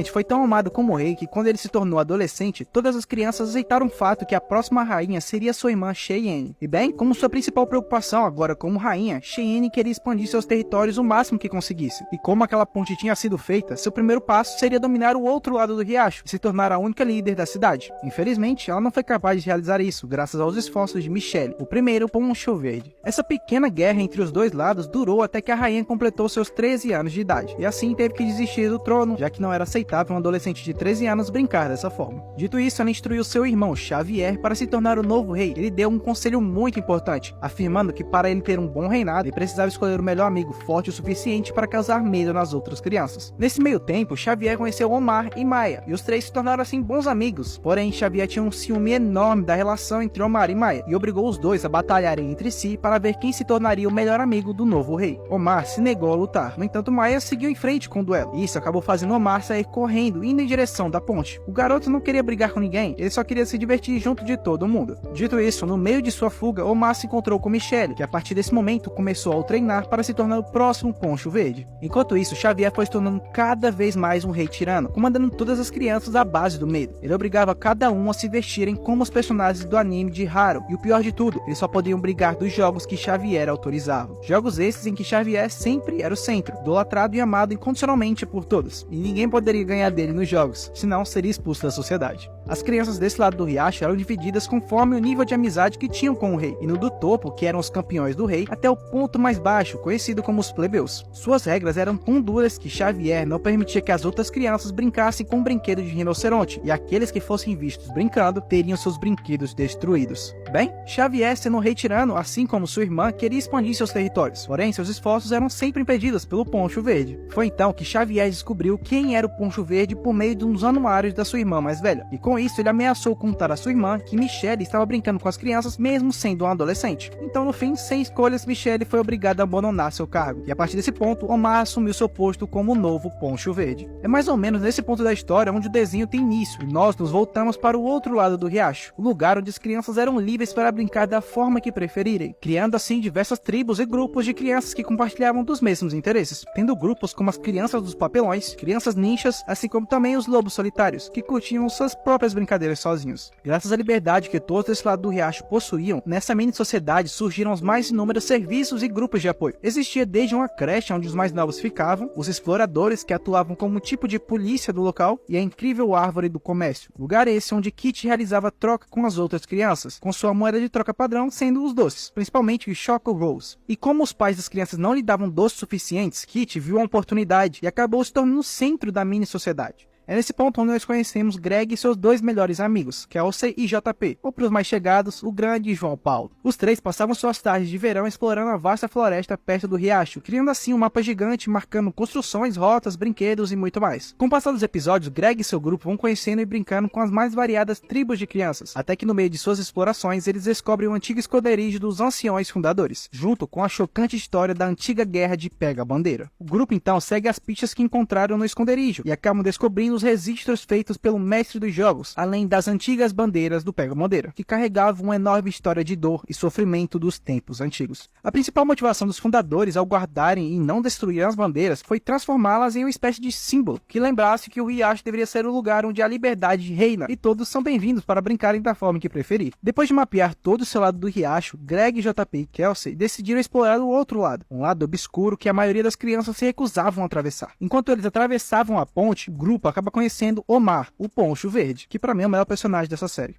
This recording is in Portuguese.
Clement foi tão amado como rei que quando ele se tornou adolescente, todas as crianças aceitaram o fato que a próxima rainha seria sua irmã Cheyenne. E bem, como sua principal preocupação agora como rainha, Cheyenne queria expandir seus territórios o máximo que conseguisse. E como aquela ponte tinha sido feita, seu primeiro passo seria dominar o outro lado do riacho e se tornar a única líder da cidade. Infelizmente, ela não foi capaz de realizar isso, graças aos esforços de Michelle, o primeiro Poncho Verde. Essa pequena guerra entre os dois lados durou até que a rainha completou seus 13 anos de idade, e assim teve que desistir do trono, já que não era aceitável um adolescente de 13 anos brincar dessa forma. Dito isso, ela instruiu seu irmão Xavier para se tornar o novo rei. Ele deu um conselho muito importante, afirmando que para ele ter um bom reinado, ele precisava escolher o melhor amigo forte o suficiente para causar medo nas outras crianças. Nesse meio tempo, Xavier conheceu Omar e Maya, e os três se tornaram assim bons amigos. Porém, Xavier tinha um ciúme enorme da relação entre Omar e Maya, e obrigou os dois a batalharem entre si para ver quem se tornaria o melhor amigo do novo rei. Omar se negou a lutar, no entanto Maya seguiu em frente com o duelo, e isso acabou fazendo Omar sair correndo, indo em direção da ponte. O garoto não queria brigar com ninguém, ele só queria se divertir junto de todo mundo. Dito isso, no meio de sua fuga, Omar se encontrou com Michelle, que a partir desse momento começou a o treinar para se tornar o próximo Poncho Verde. Enquanto isso, Xavier foi se tornando cada vez mais um rei tirano, comandando todas as crianças à base do medo. Ele obrigava cada um a se vestirem como os personagens do anime de Haru, e o pior de tudo, eles só podiam brigar dos jogos que Xavier autorizava. Jogos esses em que Xavier sempre era o centro, idolatrado e amado incondicionalmente por todos, e ninguém poderia ganhar dele nos jogos, senão seria expulso da sociedade. As crianças desse lado do riacho eram divididas conforme o nível de amizade que tinham com o rei, e no do topo, que eram os campeões do rei, até o ponto mais baixo, conhecido como os plebeus. Suas regras eram tão duras que Xavier não permitia que as outras crianças brincassem com um brinquedo de rinoceronte, e aqueles que fossem vistos brincando teriam seus brinquedos destruídos. Bem, Xavier, sendo um rei tirano, assim como sua irmã, queria expandir seus territórios, porém seus esforços eram sempre impedidos pelo Poncho Verde. Foi então que Xavier descobriu quem era o Poncho Verde por meio de uns anuários da sua irmã mais velha, e com isso ele ameaçou contar a sua irmã que Michelle estava brincando com as crianças mesmo sendo uma adolescente. Então no fim, sem escolhas, Michelle foi obrigada a abandonar seu cargo, e a partir desse ponto, Omar assumiu seu posto como o novo Poncho Verde. É mais ou menos nesse ponto da história onde o desenho tem início, e nós nos voltamos para o outro lado do riacho, o lugar onde as crianças eram livres para brincar da forma que preferirem, criando assim diversas tribos e grupos de crianças que compartilhavam dos mesmos interesses, tendo grupos como as crianças dos papelões, crianças ninjas, assim como também os lobos solitários, que curtiam suas próprias brincadeiras sozinhos. Graças à liberdade que todos desse lado do riacho possuíam, nessa mini sociedade surgiram os mais inúmeros serviços e grupos de apoio. Existia desde uma creche onde os mais novos ficavam, os exploradores que atuavam como um tipo de polícia do local, e a incrível árvore do comércio, lugar esse onde Kit realizava troca com as outras crianças, com sua moeda de troca padrão sendo os doces, principalmente os Choco Rolls. E como os pais das crianças não lhe davam doces suficientes, Kit viu a oportunidade e acabou se tornando o centro da mini sociedade. É nesse ponto onde nós conhecemos Greg e seus dois melhores amigos, Kelsey e JP, ou para os mais chegados, o grande João Paulo. Os três passavam suas tardes de verão explorando a vasta floresta perto do riacho, criando assim um mapa gigante marcando construções, rotas, brinquedos e muito mais. Com o passar dos episódios, Greg e seu grupo vão conhecendo e brincando com as mais variadas tribos de crianças, até que no meio de suas explorações eles descobrem o antigo esconderijo dos anciões fundadores, junto com a chocante história da antiga guerra de Pega-Bandeira. O grupo então segue as pistas que encontraram no esconderijo e acabam descobrindo os registros feitos pelo mestre dos jogos, além das antigas bandeiras do Pega-Bandeira, que carregavam uma enorme história de dor e sofrimento dos tempos antigos. A principal motivação dos fundadores ao guardarem e não destruir as bandeiras foi transformá-las em uma espécie de símbolo, que lembrasse que o riacho deveria ser o lugar onde a liberdade reina e todos são bem-vindos para brincarem da forma que preferir. Depois de mapear todo o seu lado do riacho, Greg, JP e Kelsey decidiram explorar o outro lado, um lado obscuro que a maioria das crianças se recusavam a atravessar. Enquanto eles atravessavam a ponte, o grupo acaba conhecendo Omar, o Poncho Verde, que para mim é o melhor personagem dessa série.